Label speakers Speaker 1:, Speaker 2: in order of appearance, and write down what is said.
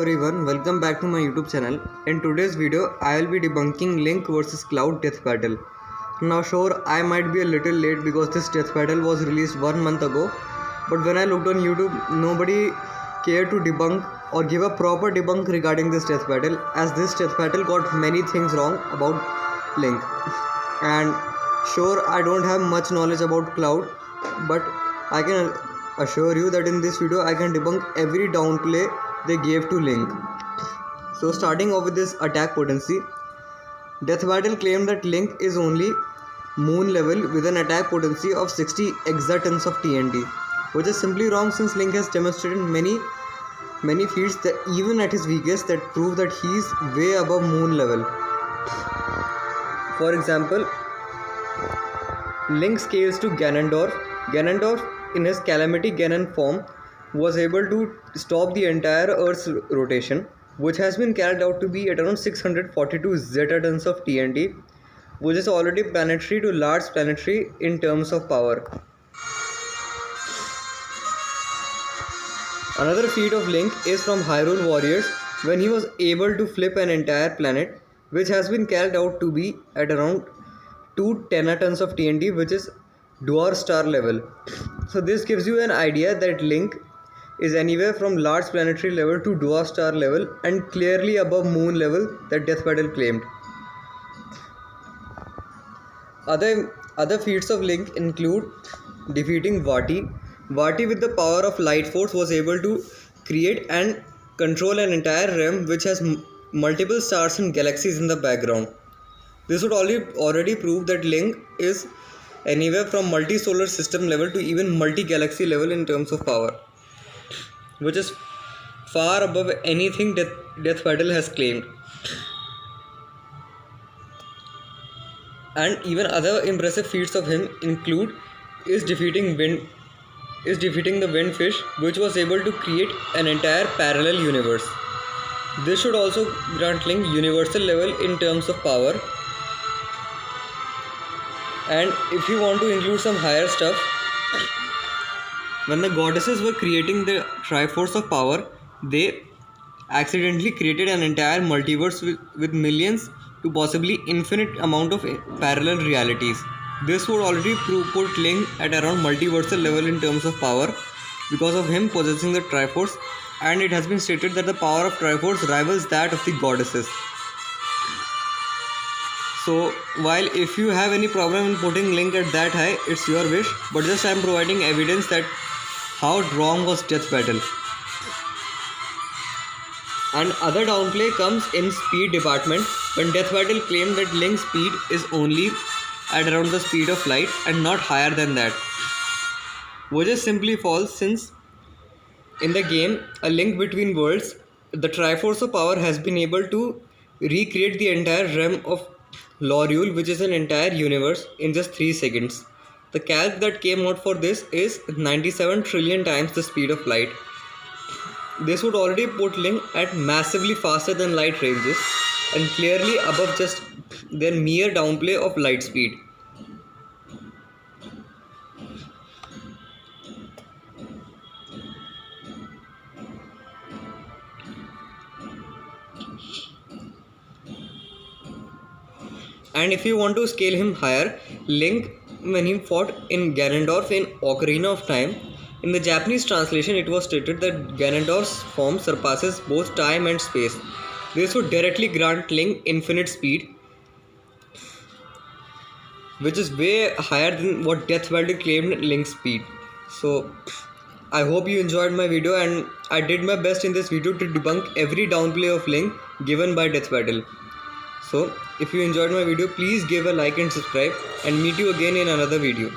Speaker 1: everyone, welcome back to my YouTube channel. In today's video, I will be debunking Link vs Cloud death battle. Now sure, I might be a little late because this death battle was released 1 month ago, but when I looked on YouTube, nobody cared to debunk or give a proper debunk regarding this death battle, as this death battle got many things wrong about Link. And sure, I don't have much knowledge about Cloud, but I can assure you that in this video I can debunk every downplay they gave to Link. So starting off with this attack potency, Death Battle claimed that Link is only moon level with an attack potency of 60 exatons of TNT, which is simply wrong since Link has demonstrated many feats that even at his weakest that prove that he is way above moon level. For example, Link scales to Ganondorf. Ganondorf in his Calamity Ganon form was able to stop the entire Earth's rotation, which has been carried out to be at around 642 zetatons of TNT, which is already planetary to large planetary in terms of power. Another feat of Link is from Hyrule Warriors when he was able to flip an entire planet, which has been carried out to be at around 2 tenatons of TNT, which is Dwarf Star level. So this gives you an idea that Link is anywhere from large planetary level to Dwarf Star level and clearly above moon level that Death Battle claimed. Other feats of Link include defeating Vati. Vati with the power of Light Force was able to create and control an entire realm which has multiple stars and galaxies in the background. This would already prove that Link is anywhere from multi-solar system level to even multi-galaxy level in terms of power, which is far above anything Death Battle has claimed. And even other impressive feats of him include defeating the Windfish, which was able to create an entire parallel universe. This should also grant Link universal level in terms of power. And if you want to include some higher stuff, when the goddesses were creating the Triforce of Power, they accidentally created an entire multiverse with millions to possibly infinite amount of parallel realities. This would already put Link at around multiversal level in terms of power because of him possessing the Triforce, and it has been stated that the power of Triforce rivals that of the goddesses. So while if you have any problem in putting Link at that high, it's your wish, but just I am providing evidence that how wrong was Death Battle. And other downplay comes in speed department when Death Battle claimed that Link's speed is only at around the speed of light and not higher than that, which is simply false since in the game A Link Between Worlds, the Triforce of Power has been able to recreate the entire realm of Lorule, which is an entire universe, in just 3 seconds. The calc that came out for this is 97 trillion times the speed of light. This would already put Link at massively faster than light ranges and clearly above just their mere downplay of light speed. And if you want to scale him higher, Link, when he fought in Ganondorf in Ocarina of Time, in the Japanese translation it was stated that Ganondorf's form surpasses both time and space. This would directly grant Link infinite speed, which is way higher than what Death Battle claimed Link's speed. So I hope you enjoyed my video, and I did my best in this video to debunk every downplay of Link given by Death Battle. So if you enjoyed my video, please give a like and subscribe, and meet you again in another video.